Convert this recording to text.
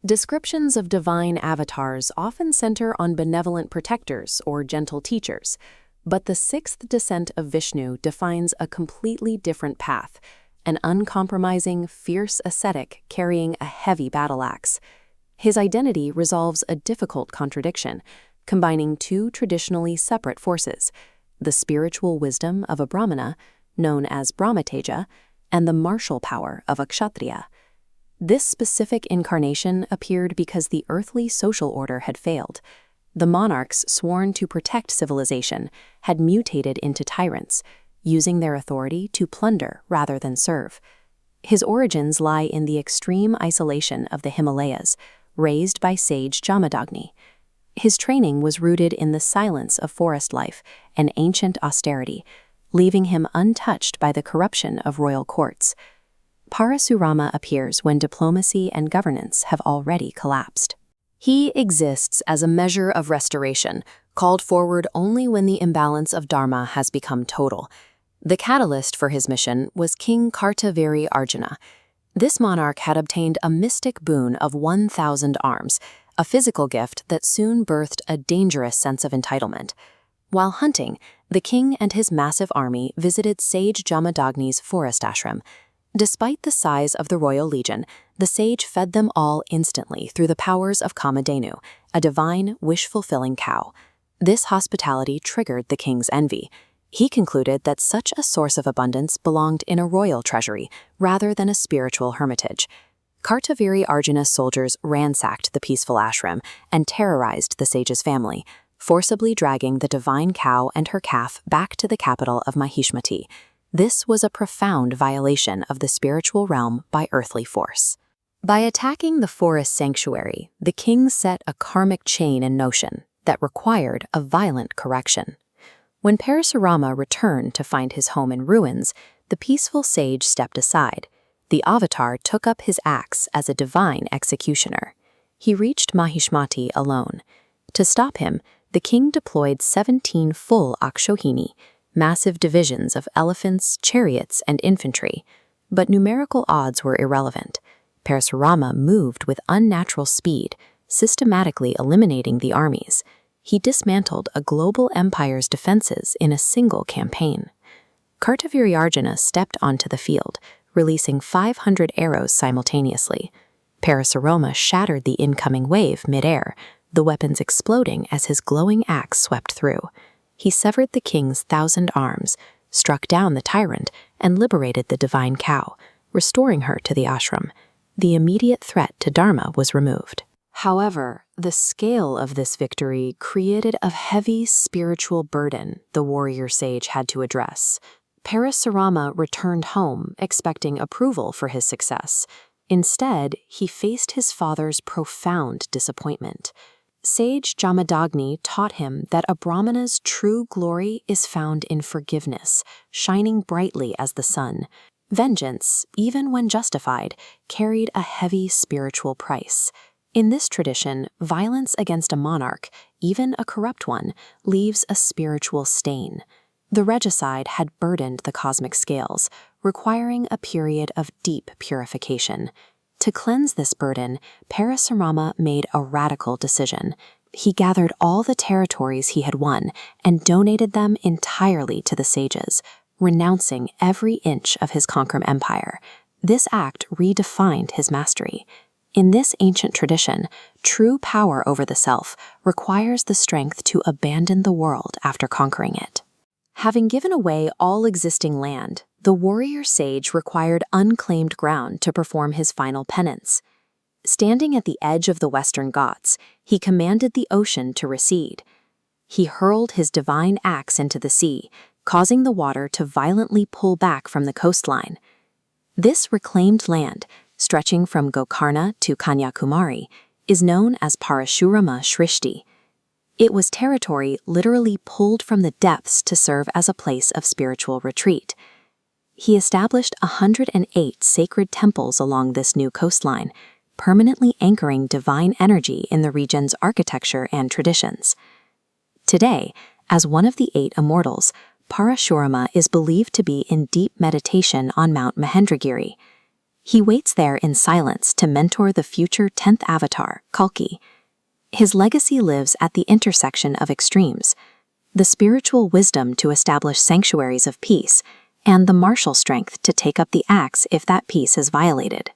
Descriptions of divine avatars often center on benevolent protectors or gentle teachers, but the sixth descent of Vishnu defines a completely different path, an uncompromising, fierce ascetic carrying a heavy battle axe. His identity resolves a difficult contradiction, combining two traditionally separate forces, the spiritual wisdom of a Brahmana, known as Brahmateja, and the martial power of a Kshatriya. This specific incarnation appeared because the earthly social order had failed. The monarchs sworn to protect civilization had mutated into tyrants, using their authority to plunder rather than serve. His origins lie in the extreme isolation of the Himalayas, raised by sage Jamadagni. His training was rooted in the silence of forest life and ancient austerity, leaving him untouched by the corruption of royal courts. Parasurama appears when diplomacy and governance have already collapsed. He exists as a measure of restoration, called forward only when the imbalance of dharma has become total. The catalyst for his mission was King Kartaviri Arjuna. This monarch had obtained a mystic boon of 1,000 arms, a physical gift that soon birthed a dangerous sense of entitlement. While hunting, the king and his massive army visited sage Jamadagni's forest ashram. Despite the size of the royal legion, the sage fed them all instantly through the powers of Kamadhenu, a divine, wish-fulfilling cow. This hospitality triggered the king's envy. He concluded that such a source of abundance belonged in a royal treasury rather than a spiritual hermitage. Kartaviri Arjuna's soldiers ransacked the peaceful ashram and terrorized the sage's family, forcibly dragging the divine cow and her calf back to the capital of Mahishmati. This was a profound violation of the spiritual realm by earthly force. By attacking the forest sanctuary, the king set a karmic chain in motion that required a violent correction. When Parasurama returned to find his home in ruins, the peaceful sage stepped aside. The avatar took up his axe as a divine executioner. He reached Mahishmati alone. To stop him, the king deployed 17 full Akshohini, massive divisions of elephants, chariots, and infantry. But numerical odds were irrelevant. Parasurama moved with unnatural speed, systematically eliminating the armies. He dismantled a global empire's defenses in a single campaign. Kartaviri Arjuna stepped onto the field, releasing 500 arrows simultaneously. Parasurama shattered the incoming wave mid-air, the weapons exploding as his glowing axe swept through. He severed the king's 1,000 arms, struck down the tyrant, and liberated the divine cow, restoring her to the ashram. The immediate threat to Dharma was removed. However, the scale of this victory created a heavy spiritual burden the warrior sage had to address. Parasurama returned home, expecting approval for his success. Instead, he faced his father's profound disappointment. Sage Jamadagni taught him that a Brahmana's true glory is found in forgiveness, shining brightly as the sun. Vengeance, even when justified, carried a heavy spiritual price. In this tradition, violence against a monarch, even a corrupt one, leaves a spiritual stain. The regicide had burdened the cosmic scales, requiring a period of deep purification. To cleanse this burden, Parasurama made a radical decision. He gathered all the territories he had won and donated them entirely to the sages, renouncing every inch of his conquered empire. This act redefined his mastery. In this ancient tradition, true power over the self requires the strength to abandon the world after conquering it. Having given away all existing land, the warrior sage required unclaimed ground to perform his final penance. Standing at the edge of the Western Ghats, he commanded the ocean to recede. He hurled his divine axe into the sea, causing the water to violently pull back from the coastline. This reclaimed land, stretching from Gokarna to Kanyakumari, is known as Parasurama Shrishti. It was territory literally pulled from the depths to serve as a place of spiritual retreat. He established 108 sacred temples along this new coastline, permanently anchoring divine energy in the region's architecture and traditions. Today, as one of the 8 immortals, Parasurama is believed to be in deep meditation on Mount Mahendragiri. He waits there in silence to mentor the future 10th avatar, Kalki. His legacy lives at the intersection of extremes: the spiritual wisdom to establish sanctuaries of peace, and the martial strength to take up the axe if that peace is violated.